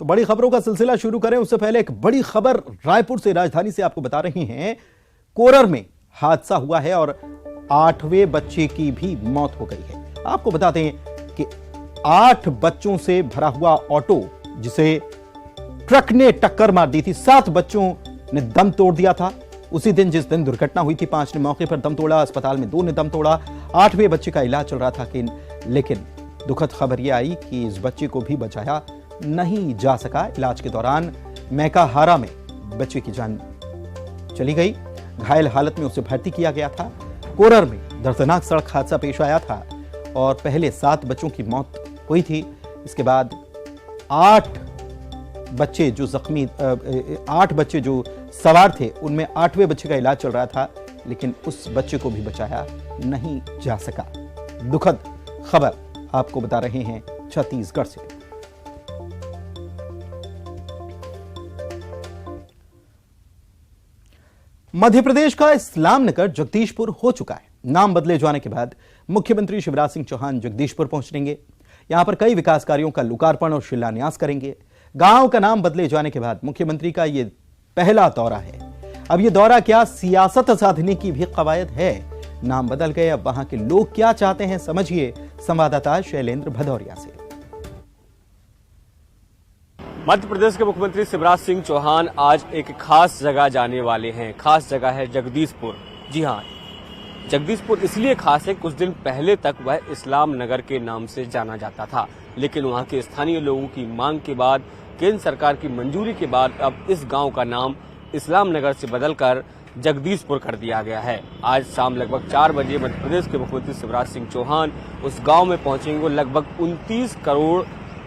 तो बड़ी खबरों का सिलसिला शुरू करें उससे पहले एक बड़ी खबर रायपुर से, राजधानी से आपको बता रही हैं। कोरर में हादसा हुआ है और 8वें बच्चे की भी मौत हो गई है। आपको बता दें कि 8 बच्चों से भरा हुआ ऑटो जिसे ट्रक ने टक्कर मार दी थी, 7 बच्चों ने दम तोड़ दिया था। उसी दिन जिस दिन दुर्घटना हुई थी 5 ने मौके पर दम तोड़ा, अस्पताल में 2 ने दम तोड़ा। 8वें बच्चे का इलाज चल रहा था लेकिन दुखद खबर यह आई कि इस बच्चे को भी बचाया नहीं जा सका। इलाज के दौरान मैकाहारा में बच्चे की जान चली गई। घायल हालत में उसे भर्ती किया गया था। कोरर में दर्दनाक सड़क हादसा पेश आया था और पहले 7 बच्चों की मौत हुई थी। इसके बाद 8 बच्चे जो सवार थे उनमें 8वें बच्चे का इलाज चल रहा था, लेकिन उस बच्चे को भी बचाया नहीं जा सका। दुखद खबर आपको बता रहे हैं छत्तीसगढ़ से। मध्य प्रदेश का इस्लाम नगर जगदीशपुर हो चुका है। नाम बदले जाने के बाद मुख्यमंत्री शिवराज सिंह चौहान जगदीशपुर पहुंचेंगे। यहां पर कई विकास कार्यों का लोकार्पण और शिलान्यास करेंगे। गांव का नाम बदले जाने के बाद मुख्यमंत्री का यह पहला दौरा है। अब यह दौरा क्या सियासत साधने की भी कवायद है? नाम बदल गए, अब वहां के लोग क्या चाहते हैं, समझिए संवाददाता शैलेंद्र भदौरिया से। मध्य प्रदेश के मुख्यमंत्री शिवराज सिंह चौहान आज एक खास जगह जाने वाले हैं। खास जगह है जगदीशपुर। जी हां, जगदीशपुर इसलिए खास है, कुछ दिन पहले तक वह इस्लाम नगर के नाम से जाना जाता था, लेकिन वहां के स्थानीय लोगों की मांग के बाद, केंद्र सरकार की मंजूरी के बाद अब इस गांव का नाम इस्लाम नगर से बदलकर जगदीशपुर कर दिया गया है। आज शाम लगभग 4 बजे मध्य प्रदेश के मुख्यमंत्री शिवराज सिंह चौहान उस गांव में पहुंचेंगे। लगभग 29 करोड़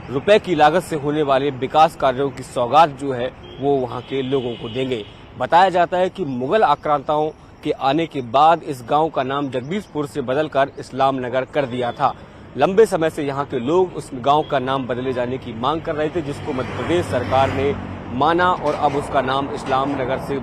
रुपए की लागत से होने वाले विकास कार्यों की सौगात जो है वो वहां के लोगों को देंगे। बताया जाता है कि मुगल आक्रांताओं के आने के बाद इस गांव का नाम जगदीशपुर से बदलकर इस्लाम नगर कर दिया था। लंबे समय से यहां के लोग उस गांव का नाम बदले जाने की मांग कर रहे थे, जिसको मध्य प्रदेश सरकार ने माना और अब उसका नाम इस्लाम नगर से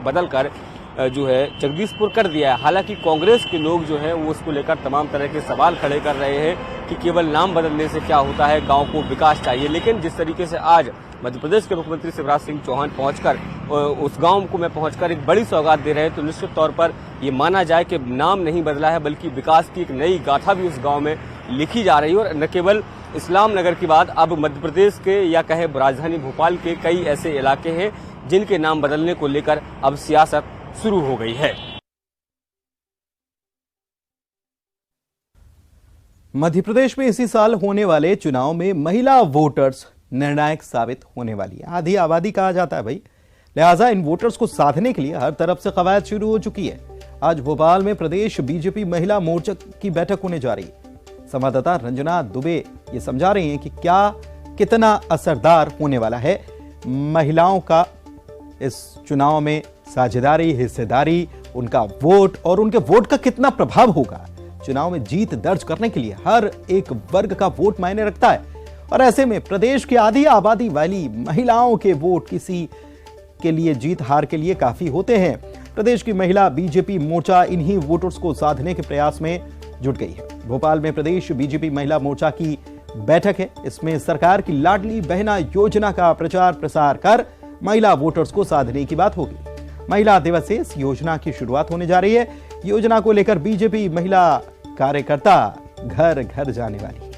बदलकर जो है जगदीशपुर कर दिया है। हालांकि कांग्रेस के लोग जो है वो उसको लेकर तमाम तरह के सवाल खड़े कर रहे हैं कि केवल नाम बदलने से क्या होता है, गांव को विकास चाहिए। लेकिन जिस तरीके से आज मध्य प्रदेश के मुख्यमंत्री शिवराज सिंह चौहान पहुंचकर उस गांव को पहुंचकर एक बड़ी सौगात दे रहे हैं, तो निश्चित तौर पर ये माना जाए कि नाम नहीं बदला है, बल्कि विकास की एक नई गाथा भी उस गांव में लिखी जा रही है। और न केवल इस्लाम नगर के बाद अब मध्य प्रदेश के या कहे राजधानी भोपाल के कई ऐसे इलाके हैं जिनके नाम बदलने को लेकर अब सियासत शुरू हो गई है। मध्य प्रदेश में इसी साल होने वाले चुनाव में महिला वोटर्स निर्णायक साबित होने वाली है। आधी आबादी कहा जाता है भाई, लिहाजा इन वोटर्स को साधने के लिए हर तरफ से कवायद शुरू हो चुकी है। आज भोपाल में प्रदेश बीजेपी महिला मोर्चा की बैठक होने जा रही है। संवाददाता रंजना दुबे ये समझा रही हैं कि कितना असरदार होने वाला है महिलाओं का इस चुनाव में साझेदारी, हिस्सेदारी, उनका वोट और उनके वोट का कितना प्रभाव होगा। चुनाव में जीत दर्ज करने के लिए हर एक वर्ग का वोट मायने रखता है और ऐसे में प्रदेश की आधी आबादी वाली महिलाओं के वोट किसी के लिए जीत हार के लिए काफी होते हैं। प्रदेश की महिला बीजेपी मोर्चा इन्हीं वोटर्स को साधने के प्रयास में जुट गई है। भोपाल में प्रदेश बीजेपी महिला मोर्चा की बैठक है। इसमें सरकार की लाडली बहना योजना का प्रचार प्रसार कर महिला वोटर्स को साधने की बात होगी। महिला दिवस से इस योजना की शुरुआत होने जा रही है। योजना को लेकर बीजेपी महिला कार्यकर्ता घर घर जाने वाली है।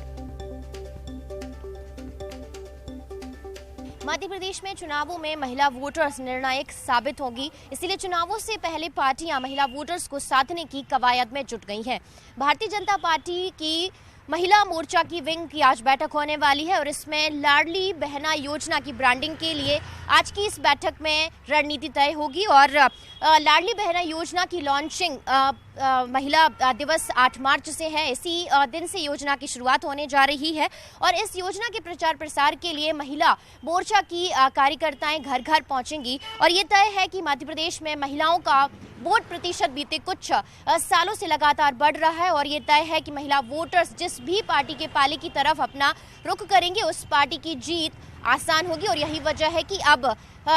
मध्य प्रदेश में चुनावों में महिला वोटर्स निर्णायक साबित होगी, इसलिए चुनावों से पहले पार्टियां महिला वोटर्स को साधने की कवायद में जुट गई हैं। भारतीय जनता पार्टी की महिला मोर्चा की विंग की आज बैठक होने वाली है और इसमें लाडली बहना योजना की ब्रांडिंग के लिए आज की इस बैठक में रणनीति तय होगी और लाडली बहना योजना की लॉन्चिंग महिला दिवस 8 मार्च से है। इसी दिन से योजना की शुरुआत होने जा रही है और इस योजना के प्रचार प्रसार के लिए महिला मोर्चा की कार्यकर्ताएं घर घर पहुंचेंगी और ये तय है कि मध्य प्रदेश में महिलाओं का वोट प्रतिशत बीते कुछ सालों से लगातार बढ़ रहा है और ये तय है कि महिला वोटर्स जिस भी पार्टी के पाले की तरफ अपना रुख करेंगे उस पार्टी की जीत आसान होगी। और यही वजह है कि अब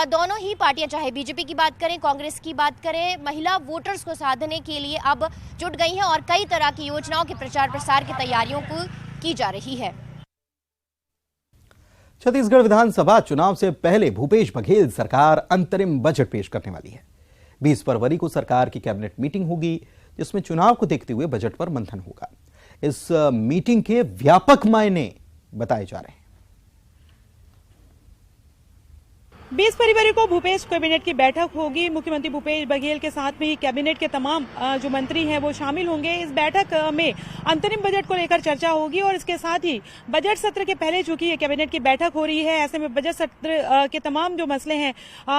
दोनों ही पार्टियां, चाहे बीजेपी की बात करें, कांग्रेस की बात करें, महिला वोटर्स को साधने के लिए अब जुट गई हैं और कई तरह की योजनाओं के प्रचार प्रसार की तैयारियों को की जा रही है। छत्तीसगढ़ विधानसभा चुनाव से पहले भूपेश बघेल सरकार अंतरिम बजट पेश करने वाली है। 20 फरवरी को सरकार की कैबिनेट मीटिंग होगी, जिसमें चुनाव को देखते हुए बजट पर मंथन होगा। इस मीटिंग के व्यापक मायने बताए जा रहे हैं। 20 फरवरी को भूपेश कैबिनेट की बैठक होगी। मुख्यमंत्री भूपेश बघेल के साथ में ही कैबिनेट के तमाम जो मंत्री हैं वो शामिल होंगे। इस बैठक में अंतरिम बजट को लेकर चर्चा होगी और इसके साथ ही बजट सत्र के पहले चूंकि ये कैबिनेट की बैठक हो रही है, ऐसे में बजट सत्र के तमाम जो मसले हैं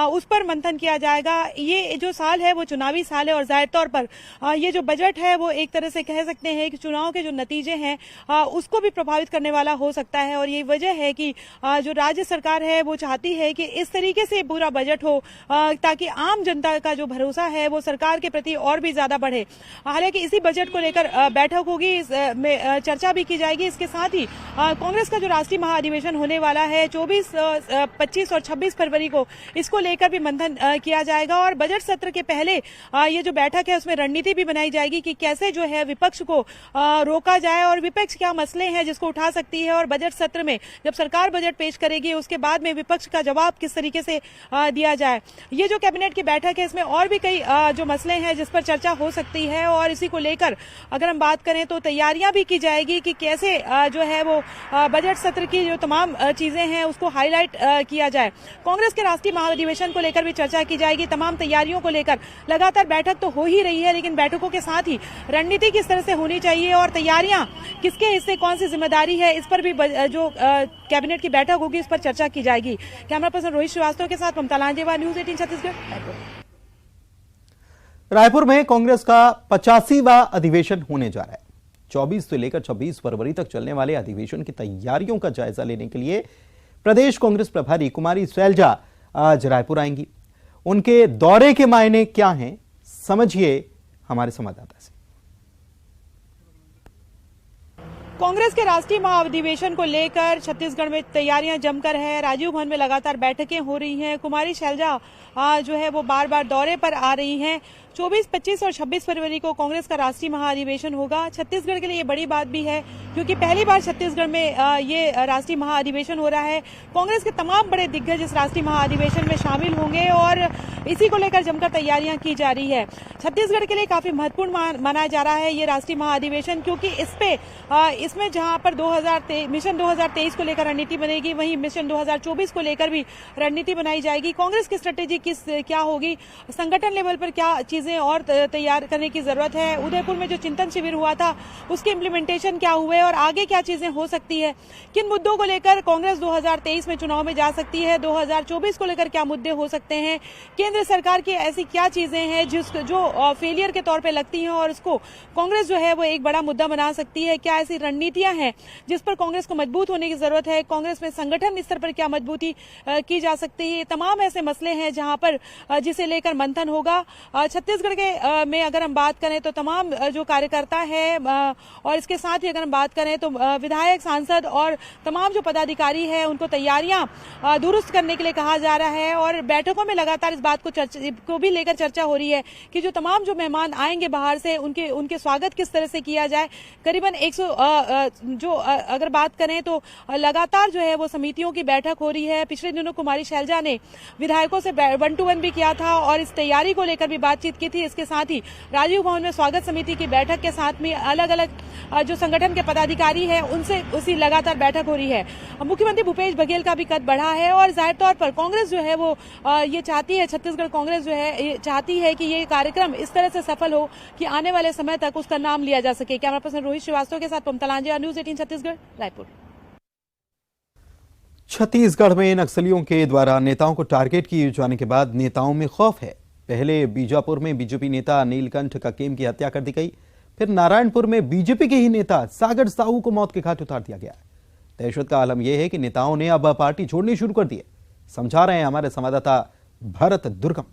उस पर मंथन किया जाएगा। ये जो साल है वो चुनावी साल है और जाहिर तौर पर ये जो बजट है वो एक तरह से कह सकते हैं कि चुनाव के जो नतीजे हैं उसको भी प्रभावित करने वाला हो सकता है। और ये वजह है कि जो राज्य सरकार है वो चाहती है कि इस तरीके से पूरा बजट हो ताकि आम जनता का जो भरोसा है वो सरकार के प्रति और भी ज्यादा बढ़े। हालांकि इसी बजट को लेकर बैठक होगी, इसमें चर्चा भी की जाएगी। इसके साथ ही कांग्रेस का जो राष्ट्रीय महाधिवेशन होने वाला है 24, 25 और 26 फरवरी को, इसको लेकर भी मंथन किया जाएगा। और बजट सत्र के पहले ये जो बैठक है उसमें रणनीति भी बनाई जाएगी कि कैसे जो है विपक्ष को रोका जाए और विपक्ष क्या मसले हैं जिसको उठा सकती है। और बजट सत्र में जब सरकार बजट पेश करेगी उसके बाद में विपक्ष का जवाब किस तरीके से दिया जाए। ये जो कैबिनेट की बैठक है इसमें और भी कई जो मसले हैं जिस पर चर्चा हो सकती है और इसी को लेकर अगर हम बात करें तो तैयारियां भी की जाएगी कि कैसे जो है वो बजट सत्र की जो तमाम चीजें हैं उसको हाईलाइट किया जाए। कांग्रेस के राष्ट्रीय महाधिवेशन को लेकर भी चर्चा की जाएगी। तमाम तैयारियों को लेकर लगातार बैठक तो हो ही रही है, लेकिन बैठकों के साथ ही रणनीति किस तरह से होनी चाहिए और तैयारियां किसके हिस्से कौन सी जिम्मेदारी है, इस पर भी जो कैबिनेट की बैठक होगी इस पर चर्चा की जाएगी। कैमरा पर्सन रोहित श्रीवास्तव के साथ ममता लांजेवा, न्यूज 18 छत्तीसगढ़। रायपुर में कांग्रेस का 85वां अधिवेशन होने जा रहा है। 24 से लेकर 26 फरवरी तक चलने वाले अधिवेशन की तैयारियों का जायजा लेने के लिए प्रदेश कांग्रेस प्रभारी कुमारी शैलजा आज रायपुर आएंगी। उनके दौरे के मायने क्या हैं, समझिए हमारे संवाददाता से। कांग्रेस के राष्ट्रीय महाधिवेशन को लेकर छत्तीसगढ़ में तैयारियां जमकर है। राजीव भवन में लगातार बैठकें हो रही हैं। कुमारी शैलजा जो है वो बार बार दौरे पर आ रही हैं। 24, 25 और 26 फरवरी को कांग्रेस का राष्ट्रीय महाधिवेशन होगा। छत्तीसगढ़ के लिए ये बड़ी बात भी है क्योंकि पहली बार छत्तीसगढ़ में ये राष्ट्रीय महाधिवेशन हो रहा है। कांग्रेस के तमाम बड़े दिग्गज इस राष्ट्रीय महाधिवेशन में शामिल होंगे और इसी को लेकर जमकर तैयारियां की जा रही है। छत्तीसगढ़ के लिए काफी महत्वपूर्ण माना जा रहा है ये राष्ट्रीय महाधिवेशन, क्योंकि इसमें जहां पर मिशन 2023 को लेकर रणनीति बनेगी, वहीं मिशन 2024 को लेकर भी रणनीति बनाई जाएगी। कांग्रेस की स्ट्रेटेजी क्या होगी, संगठन लेवल पर क्या चीजें और तैयार करने की जरूरत है, उदयपुर में जो चिंतन शिविर हुआ था उसके इम्प्लीमेंटेशन क्या हुए और आगे क्या चीजें हो सकती है, किन मुद्दों को लेकर कांग्रेस 2023 में चुनाव में जा सकती है, 2024 को लेकर क्या मुद्दे हो सकते हैं, केंद्र सरकार की ऐसी क्या चीजें हैं जो फेलियर के तौर पे लगती हैं और उसको कांग्रेस जो है वो एक बड़ा मुद्दा बना सकती है, क्या ऐसी रणनीतियां हैं जिस पर कांग्रेस को मजबूत होने की जरूरत है, कांग्रेस में संगठन स्तर पर क्या मजबूती की जा सकती है। तमाम ऐसे मसले हैं जहां पर जिसे लेकर मंथन होगा। छत्तीसगढ़ के में अगर हम बात करें तो तमाम जो कार्यकर्ता है और इसके साथ ही अगर हम बात करें तो विधायक, सांसद और तमाम जो पदाधिकारी है उनको तैयारियां दुरुस्त करने के लिए कहा जा रहा है और बैठकों में लगातार इस बात को भी लेकर चर्चा हो रही है कि जो तमाम जो मेहमान आएंगे बाहर से उनके स्वागत किस तरह से किया जाए। करीबन 100 जो अगर बात करें तो लगातार जो है वो समितियों की बैठक हो रही है। पिछले दिनों कुमारी शैलजा ने विधायकों से 1-to-1 भी किया था और इस तैयारी को लेकर भी बातचीत की थी। इसके साथ ही राजीव भवन में स्वागत समिति की बैठक के साथ में अलग अलग जो संगठन के पदाधिकारी हैं उनसे उसी लगातार बैठक हो रही है। मुख्यमंत्री भूपेश बघेल का भी कद बढ़ा है और जाहिर तौर पर कांग्रेस जो है वो ये चाहती है, छत्तीसगढ़ कांग्रेस जो है ये चाहती है कि ये कार्यक्रम इस तरह से सफल हो कि आने वाले समय तक उसका नाम लिया जा सके। कैमरा पर्सन रोहित श्रीवास्तव के साथ ममता लांजेवा, न्यूज 18 छत्तीसगढ़, रायपुर। छत्तीसगढ़ में नक्सलियों के द्वारा नेताओं को टारगेट किए जाने के बाद नेताओं में खौफ है। पहले बीजापुर में बीजेपी नेता नीलकंठ ककेम की हत्या कर दी गई, फिर नारायणपुर में बीजेपी के ही नेता सागर साहू को मौत के घाट उतार दिया गया। दहशत का आलम यह है कि नेताओं ने अब पार्टी छोड़नी शुरू कर दी है। समझा रहे हैं हमारे संवाददाता भरत दुर्गम।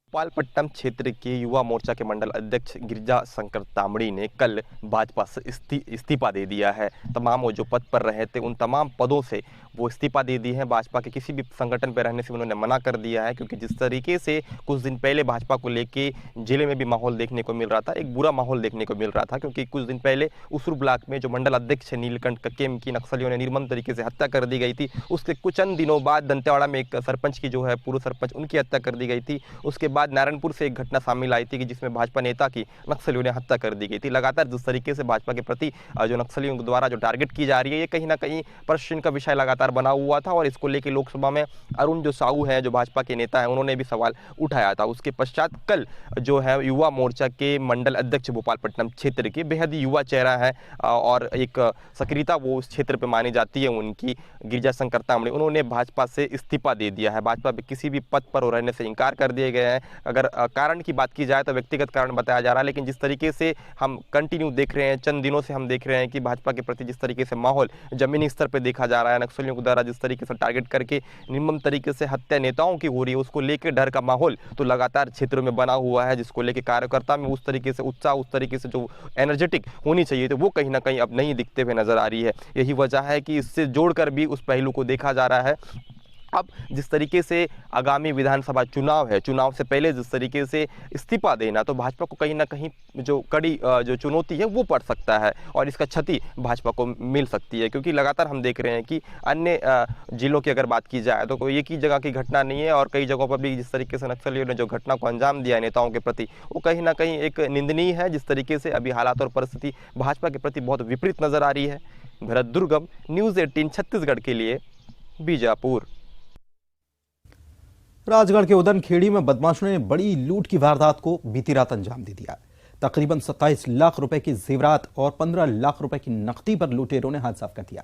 भोपालपट्टनम क्षेत्र के युवा मोर्चा के मंडल अध्यक्ष गिरिजा शंकर तांबड़ी ने कल भाजपा से इस्तीफा दे दिया है। तमाम वो जो पद पर रहे थे उन तमाम पदों से वो इस्तीफा दे दी है। भाजपा के किसी भी संगठन पर रहने से उन्होंने मना कर दिया है, क्योंकि जिस तरीके से कुछ दिन पहले भाजपा को लेके जिले में भी माहौल देखने को मिल रहा था, एक बुरा माहौल देखने को मिल रहा था, क्योंकि कुछ दिन पहले उसरू ब्लॉक में जो मंडल अध्यक्ष है नीलकंठ कक्केम की नक्सलियों ने निर्मम तरीके से हत्या कर दी गई थी। उसके कुछ चंद दिनों बाद दंतेवाड़ा में एक सरपंच की जो है पूर्व सरपंच उनकी हत्या कर दी गई थी। उसके बाद नारायणपुर से एक घटना सामने आई थी कि जिसमें भाजपा नेता की नक्सलियों ने हत्या कर दी गई थी। लगातार जिस तरीके से भाजपा के प्रति जो नक्सलियों द्वारा जो टारगेट की जा रही है, ये कहीं ना कहीं प्रश्न का विषय लगातार बना हुआ था और इसको लेकर लोकसभा में अरुण जो साहू है जो भाजपा के नेता है उन्होंने भी सवाल उठाया था। उसके पश्चात कल जो है युवा मोर्चा के मंडल अध्यक्ष भोपालपट्टनम क्षेत्र के बेहद ही युवा चेहरा है और एक सक्रियता वो उस क्षेत्र पर मानी जाती है उनकी, गिरिजा शंकर तांबड़ी, उन्होंने भाजपा से इस्तीफा दे दिया है। भाजपा में किसी भी पद पर रहने से इनकार कर दिए गए हैं। अगर कारण की बात की जाए तो व्यक्तिगत कारण बताया जा रहा है, लेकिन जिस तरीके से हम कंटिन्यू देख रहे हैं, चंद दिनों से हम देख रहे हैं कि भाजपा के प्रति जिस तरीके से माहौल जमीनी स्तर पर देखा जा रहा है, नक्सलियों के द्वारा जिस तरीके से टारगेट करके निर्मम तरीके से हत्या नेताओं की हो रही है, उसको लेकर डर का माहौल तो लगातार क्षेत्रों में बना हुआ है, जिसको लेकर कार्यकर्ता में उस तरीके से उत्साह, उस तरीके से जो एनर्जेटिक होनी चाहिए तो वो कहीं ना कहीं अब नहीं दिखते हुए नजर आ रही है। यही वजह है कि इससे जोड़कर भी उस पहलू को देखा जा रहा है। अब जिस तरीके से आगामी विधानसभा चुनाव है, चुनाव से पहले जिस तरीके से इस्तीफा देना तो भाजपा को कहीं ना कहीं जो कड़ी जो चुनौती है वो पड़ सकता है और इसका क्षति भाजपा को मिल सकती है, क्योंकि लगातार हम देख रहे हैं कि अन्य जिलों की अगर बात की जाए तो कोई एक ही जगह की घटना नहीं है और कई जगहों पर भी जिस तरीके से नक्सलियों ने जो घटना को अंजाम दिया है नेताओं के प्रति वो कहीं ना कहीं एक निंदनीय है। जिस तरीके से अभी हालात और परिस्थिति भाजपा के प्रति बहुत विपरीत नजर आ रही है। भरत दुर्गम, न्यूज़ 18 छत्तीसगढ़ के लिए बीजापुर। राजगढ़ के उदनखेड़ी में बदमाशों ने बड़ी लूट की वारदात को बीती रात अंजाम दे दिया। तकरीबन 27 लाख रुपए की जेवरात और 15 लाख रुपए की नकदी पर लुटेरों ने हाथ साफ कर दिया।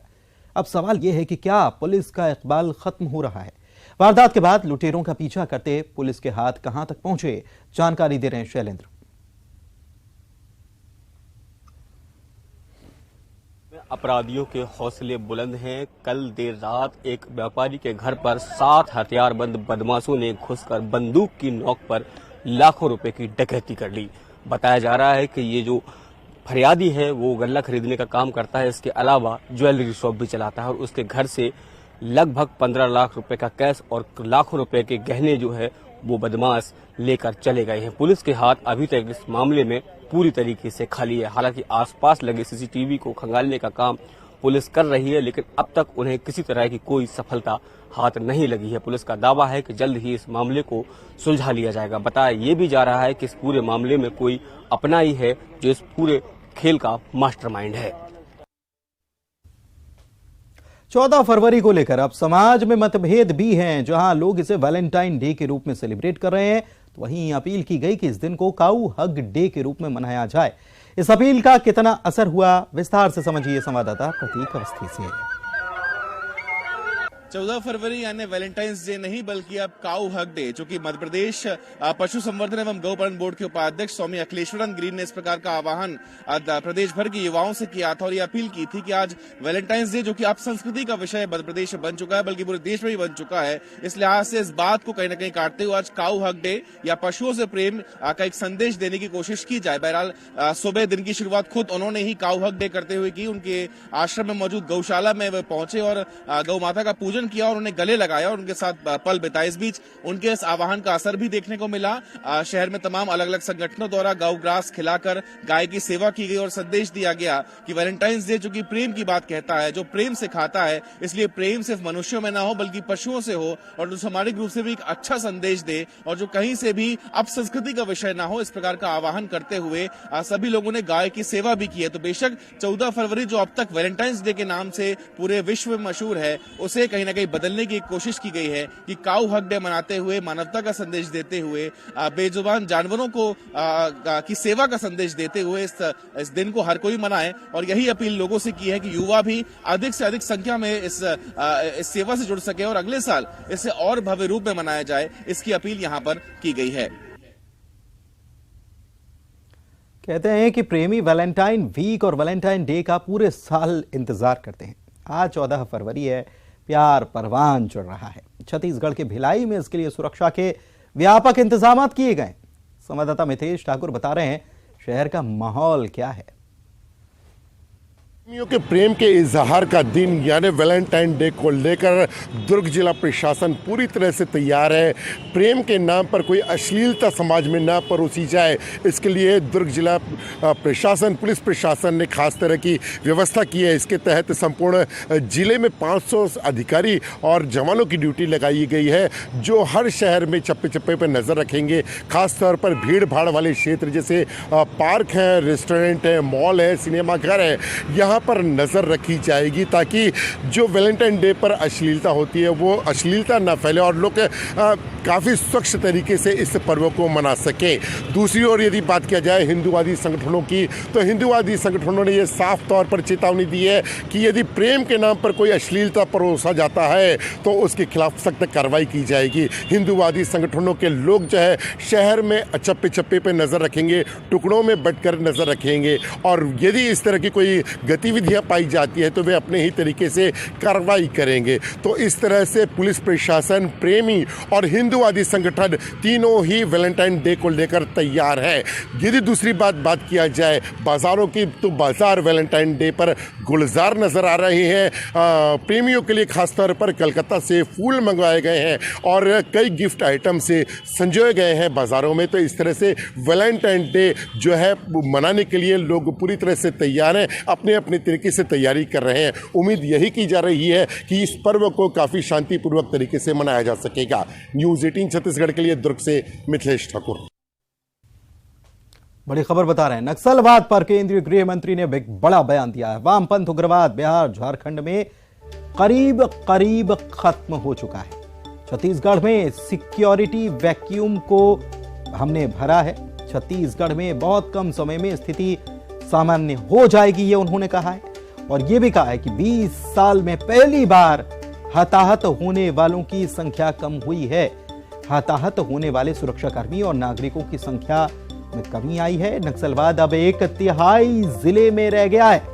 अब सवाल यह है कि क्या पुलिस का इकबाल खत्म हो रहा है? वारदात के बाद लुटेरों का पीछा करते पुलिस के हाथ कहां तक पहुंचे, जानकारी दे रहे हैं शैलेंद्र। अपराधियों के हौसले बुलंद हैं। कल देर रात एक व्यापारी के घर पर 7 हथियारबंद बदमाशों ने घुसकर बंदूक की नोक पर लाखों रुपए की डकैती कर ली। बताया जा रहा है कि ये जो फरियादी है वो गल्ला खरीदने का काम करता है, इसके अलावा ज्वेलरी शॉप भी चलाता है और उसके घर से लगभग 15 लाख रुपए का कैश और लाखों रुपए के गहने जो है वो बदमाश लेकर चले गए हैं। पुलिस के हाथ अभी तक इस मामले में पूरी तरीके से खाली है। हालांकि आसपास लगे सीसीटीवी को खंगालने का काम पुलिस कर रही है, लेकिन अब तक उन्हें किसी तरह की कोई सफलता हाथ नहीं लगी है। पुलिस का दावा है कि जल्द ही इस मामले को सुलझा लिया जाएगा। बताया ये भी जा रहा है कि इस पूरे मामले में कोई अपना ही है जो इस पूरे खेल का मास्टरमाइंड है। 14 फरवरी को लेकर अब समाज में मतभेद भी हैं। जहां लोग इसे वैलेंटाइन डे के रूप में सेलिब्रेट कर रहे हैं, तो वहीं अपील की गई कि इस दिन को काऊ हग डे के रूप में मनाया जाए। इस अपील का कितना असर हुआ, विस्तार से समझिए संवाददाता प्रतीक अवस्थी से। 14 फरवरी यानी वैलेंटाइंस डे नहीं बल्कि अब काऊ हग डे, जो कि मध्य प्रदेश पशु संवर्धन एवं गौपालन बोर्ड के उपाध्यक्ष स्वामी अखिलेश्वरन गिरी ने इस प्रकार का आह्वान प्रदेश भर के युवाओं से किया था और ये अपील की थी कि आज वैलेंटाइंस डे, जो कि अब संस्कृति का विषय मध्य प्रदेश में बन चुका है बल्कि पूरे देश में भी बन चुका है, इस लिहाज से इस बात को कहीं न कहीं काटते हुए आज काऊ हग डे या पशुओं से प्रेम का एक संदेश देने की कोशिश की जाए। बहरहाल सुबह दिन की शुरुआत खुद उन्होंने ही काऊ हग डे करते हुए की। उनके आश्रम में मौजूद गौशाला में वे पहुंचे और गौ माता का पूजन किया और उन्हें गले लगाया और उनके साथ पल बिताए। इस बीच उनके इस आह्वान का असर भी देखने को मिला। शहर में तमाम अलग अलग संगठनों द्वारा गौ ग्रास खिलाकर गाय की सेवा की गई और संदेश दिया गया कि वैलेंटाइंस डे जो कि प्रेम की बात कहता है, जो प्रेम सिखाता है, इसलिए प्रेम सिर्फ मनुष्यों में ना हो बल्कि पशुओं से हो और जो सामाजिक रूप से भी एक अच्छा संदेश दे और जो कहीं से भी अपसंस्कृति का विषय ना हो, इस प्रकार का आह्वान करते हुए सभी लोगों ने गाय की सेवा भी की है। तो बेशक 14 फरवरी जो अब तक वैलेंटाइंस डे के नाम से पूरे विश्व में मशहूर है, उसे कहीं ना कहीं बदलने की कोशिश की गई है कि काऊ हग डे मनाते हुए, मानवता का संदेश देते हुए, बेजुबान जानवरों को की सेवा का संदेश देते हुए इस दिन को हर कोई मनाए। और यही अपील लोगों से की है कि युवा भी अधिक से अधिक संख्या में इस सेवा से जुड़ सके और अगले साल इसे और भव्य रूप में मनाया जाए, इसकी अपील यहां पर की गई है। कहते हैं कि प्रेमी वैलेंटाइन वीक और वैलेंटाइन डे का पूरे साल इंतजार करते हैं। आज 14 फरवरी है, प्यार परवान चढ़ रहा है। छत्तीसगढ़ के भिलाई में इसके लिए सुरक्षा के व्यापक इंतजाम किए गए। संवाददाता मितेश ठाकुर बता रहे हैं शहर का माहौल क्या है। प्रेमियों के प्रेम के इजहार का दिन यानी वैलेंटाइन डे को लेकर दुर्ग जिला प्रशासन पूरी तरह से तैयार है। प्रेम के नाम पर कोई अश्लीलता समाज में ना परोसी जाए, इसके लिए दुर्ग जिला प्रशासन, पुलिस प्रशासन ने खास तरह की व्यवस्था की है। इसके तहत संपूर्ण जिले में 500 अधिकारी और जवानों की ड्यूटी लगाई गई है, जो हर शहर में चप्पे चप्पे पर नज़र रखेंगे। खास तौर पर भीड़ भाड़ वाले क्षेत्र जैसे पार्क हैं, रेस्टोरेंट है, मॉल है, सिनेमा घर है, यहाँ पर नज़र रखी जाएगी ताकि जो वैलेंटाइन डे पर अश्लीलता होती है वो अश्लीलता ना फैले और लोग काफ़ी स्वच्छ तरीके से इस पर्व को मना सकें। दूसरी ओर यदि बात किया जाए हिंदूवादी संगठनों की, तो हिंदूवादी संगठनों ने ये साफ तौर पर चेतावनी दी है कि यदि प्रेम के नाम पर कोई अश्लीलता परोसा जाता है तो उसके खिलाफ सख्त कार्रवाई की जाएगी। हिंदूवादी संगठनों के लोग जो है शहर में चप्पे चप्पे पर नज़र रखेंगे, टुकड़ों में बंटकर नज़र रखेंगे और यदि इस तरह की कोई गतिविधियां पाई जाती है तो वे अपने ही तरीके से कार्रवाई करेंगे। तो इस तरह से पुलिस प्रशासन, प्रेमी और हिंदूवादी संगठन तीनों ही वैलेंटाइन डे को लेकर तैयार है। यदि दूसरी बात किया जाए बाजारों की, तो बाजार वैलेंटाइन डे पर गुलजार नजर आ रहे हैं। प्रेमियों के लिए खासतौर पर कलकत्ता से फूल मंगवाए गए हैं और कई गिफ्ट आइटम से संजोए गए हैं बाजारों में। तो इस तरह से वैलेंटाइन डे जो है मनाने के लिए लोग पूरी तरह से तैयार हैं, अपने अपने तरीके से तैयारी कर रहे हैं। उम्मीद यही की जा रही है कि इस पर्व को काफी शांतिपूर्वक तरीके से मनाया जा सकेगा। न्यूज़ 18 छत्तीसगढ़ के लिए दुर्ग से मिथिलेश ठाकुर। बड़ी खबर बता रहे हैं, नक्सलवाद पर केंद्रीय गृह मंत्री ने एक बड़ा बयान दिया है। वामपंथ उग्रवाद बिहार झारखंड में करीब करीब खत्म हो चुका है। छत्तीसगढ़ में सिक्योरिटी वैक्यूम को हमने भरा है। छत्तीसगढ़ में बहुत कम समय में स्थिति सामान्य हो जाएगी, ये उन्होंने कहा है। और यह भी कहा है कि 20 साल में पहली बार हताहत होने वालों की संख्या कम हुई है। हताहत होने वाले सुरक्षाकर्मी और नागरिकों की संख्या में कमी आई है। नक्सलवाद अब 1/3 जिले में रह गया है।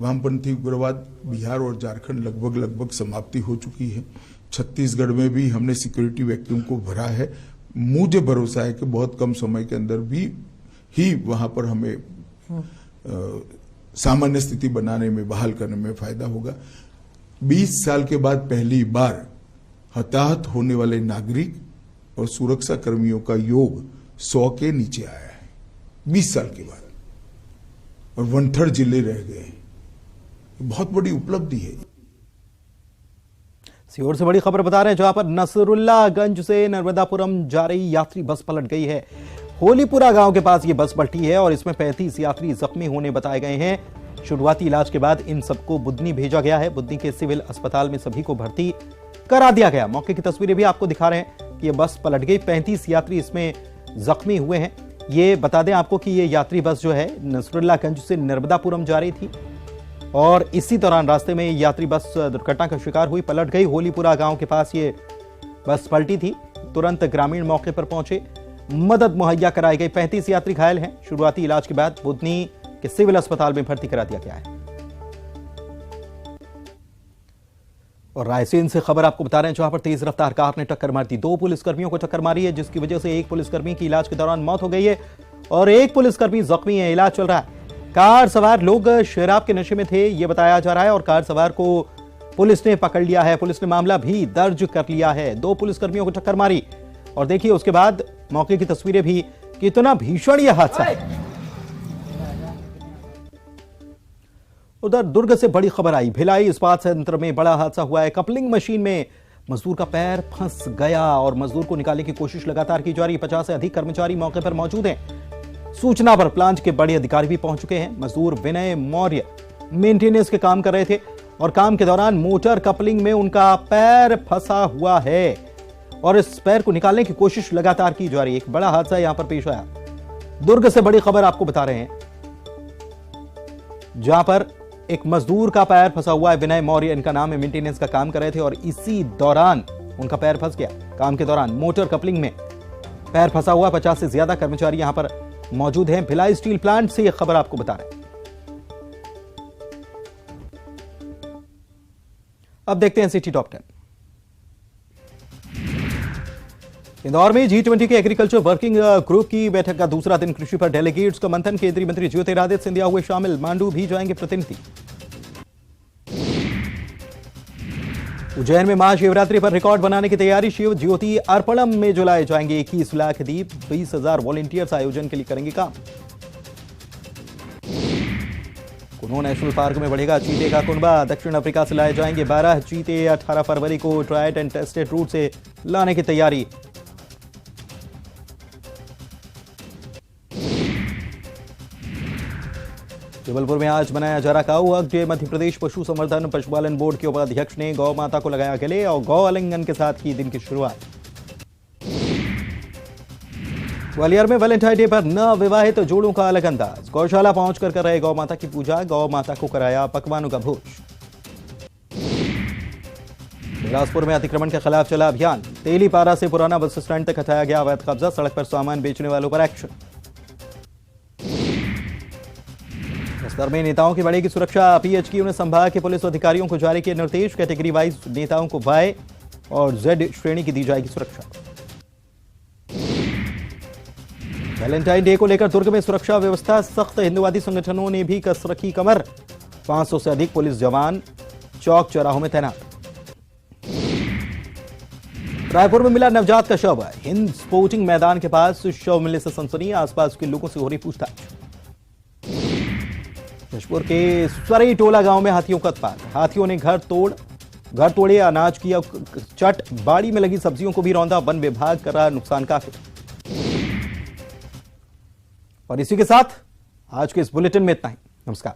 वामपंथी उग्रवाद बिहार और झारखंड लगभग समाप्ति हो चुकी है। छत्तीसगढ़ में भी हमने सिक्योरिटी वैक्यूम को भरा है। मुझे भरोसा है कि बहुत कम समय के अंदर भी ही वहां पर हमें सामान्य स्थिति बनाने में, बहाल करने में फायदा होगा। 20 साल के बाद पहली बार हताहत होने वाले नागरिक और सुरक्षा कर्मियों का योग 100 के नीचे आया है 20 साल के बाद, और 1/3 जिले रह गए। बहुत बड़ी उपलब्धि है। सीहोर से बड़ी खबर बता रहे हैं, जहां पर नसरुल्लागंज से नर्मदापुरम जा रही यात्री बस पलट गई है। होलीपुरा गांव के पास ये बस पलटी है और इसमें 35 यात्री जख्मी होने बताए गए हैं। शुरुआती इलाज के बाद इन सबको बुधनी भेजा गया है। बुधनी के सिविल अस्पताल में सभी को भर्ती करा दिया गया। मौके की तस्वीरें भी आपको दिखा रहे हैं कि ये बस पलट गई। 35 यात्री इसमें जख्मी हुए हैं। ये बता दें आपको कि ये यात्री बस जो है नसरुल्लागंज से नर्मदापुरम जा रही थी और इसी दौरान रास्ते में यात्री बस दुर्घटना का शिकार हुई, पलट गई। होलीपुरा गांव के पास ये बस पलटी थी। तुरंत ग्रामीण मौके पर पहुंचे, मदद मुहैया कराई गई। 35 यात्री घायल हैं। शुरुआती इलाज के बाद बुधनी के सिविल अस्पताल में भर्ती करा दिया गया है। और रायसेन से खबर आपको बता रहे हैं, जहां पर तेज रफ्तार कार ने टक्कर मार दी। 2 पुलिसकर्मियों को टक्कर मारी है, जिसकी वजह से एक पुलिसकर्मी की इलाज के दौरान मौत हो गई है और एक पुलिसकर्मी जख्मी है, इलाज चल रहा है। कार सवार लोग शराब के नशे में थे, यह बताया जा रहा है और कार सवार को पुलिस ने पकड़ लिया है। पुलिस ने मामला भी दर्ज कर लिया है। 2 पुलिसकर्मियों को टक्कर मारी और देखिए उसके बाद मौके की तस्वीरें भी, कितना भीषण यह हादसा है। उधर दुर्ग से बड़ी खबर आई, भिलाई इस्पात संयंत्र में बड़ा हादसा हुआ है। कपलिंग मशीन में मजदूर का पैर फंस गया और मजदूर को निकालने की कोशिश लगातार की जा रही है। 50 से अधिक कर्मचारी मौके पर मौजूद हैं। सूचना पर प्लांट के बड़े अधिकारी भी पहुंच चुके हैं। मजदूर विनय मौर्य मेंटेनेंस के काम कर रहे थे और काम के दौरान मोटर कपलिंग में उनका पैर फंसा हुआ है और इस पैर को निकालने की कोशिश लगातार की जा रही है। एक बड़ा हादसा यहां पर पेश आया। दुर्ग से बड़ी खबर आपको बता रहे हैं, जहां पर एक मजदूर का पैर फंसा हुआ है। विनय मौर्य इनका नाम है, मेंटेनेंस का काम कर रहे थे और इसी दौरान उनका पैर फंस गया। काम के दौरान मोटर कपलिंग में पैर फंसा हुआ। 50 से ज्यादा कर्मचारी यहां पर मौजूद हैं। भिलाई स्टील प्लांट से यह खबर आपको बता रहे हैं। अब देखते हैं सिटी टॉप 10। इंदौर में G20 के एग्रीकल्चर वर्किंग ग्रुप की बैठक का दूसरा दिन। कृषि पर डेलीगेट्स का मंथन। केंद्रीय मंत्री ज्योतिरादित्य सिंधिया हुए शामिल। मांडू भी जाएंगे प्रतिनिधि। उज्जैन में महाशिवरात्रि पर रिकॉर्ड बनाने की तैयारी। शिव ज्योति अर्पणम में जलाए जाएंगे 21 लाख दीप। 20,000 वॉलंटियर्स आयोजन के लिए करेंगे काम। कुनो नेशनल पार्क में बढ़ेगा चीते का कुनबा। दक्षिण अफ्रीका से लाए जाएंगे 12 चीते। 18 फरवरी को ट्राइड एंड टेस्टेड रूट से लाने की तैयारी। जबलपुर में आज मनाया जा रहा काऊ हक डे। मध्य प्रदेश पशु संवर्धन पशुपालन बोर्ड के उपाध्यक्ष ने गौ माता को लगाया गले और गौ आलिंगन के साथ की दिन की शुरुआत। ग्वालियर में वैलेंटाइन डे पर नवविवाहित जोड़ों का अलग अंदाज। गौशाला पहुंचकर कर रहे गौ माता की पूजा। गौ माता को कराया पकवानों का भोज। बिलासपुर में अतिक्रमण के खिलाफ चला अभियान। तेलीपारा से पुराना बस स्टैंड तक हटाया गया अवैध कब्जा। सड़क पर सामान बेचने वालों पर एक्शन। बस्तर में नेताओं की बढ़ेगी सुरक्षा। पीएचक्यू ने संभाग के पुलिस अधिकारियों को जारी किए निर्देश। कैटेगरी वाइज नेताओं को वाई और जेड श्रेणी की दी जाएगी सुरक्षा। वैलेंटाइन डे को लेकर दुर्ग में सुरक्षा व्यवस्था सख्त। हिंदुवादी संगठनों ने भी कस रखी कमर। 500 से अधिक पुलिस जवान चौक चौराहों में तैनात। रायपुर में मिला नवजात का शव। हिंद स्पोर्टिंग मैदान के पास शव मिलने से सनसनी। आसपास के लोगों से हो रही पूछताछ। जशपुर के स्वरी टोला गांव में हाथियों का उत्पात। हाथियों ने घर तोड़े अनाज किया चट। बाड़ी में लगी सब्जियों को भी रौंदा। वन विभाग कर रहा नुकसान काफी। और इसी के साथ आज के इस बुलेटिन में इतना ही। नमस्कार।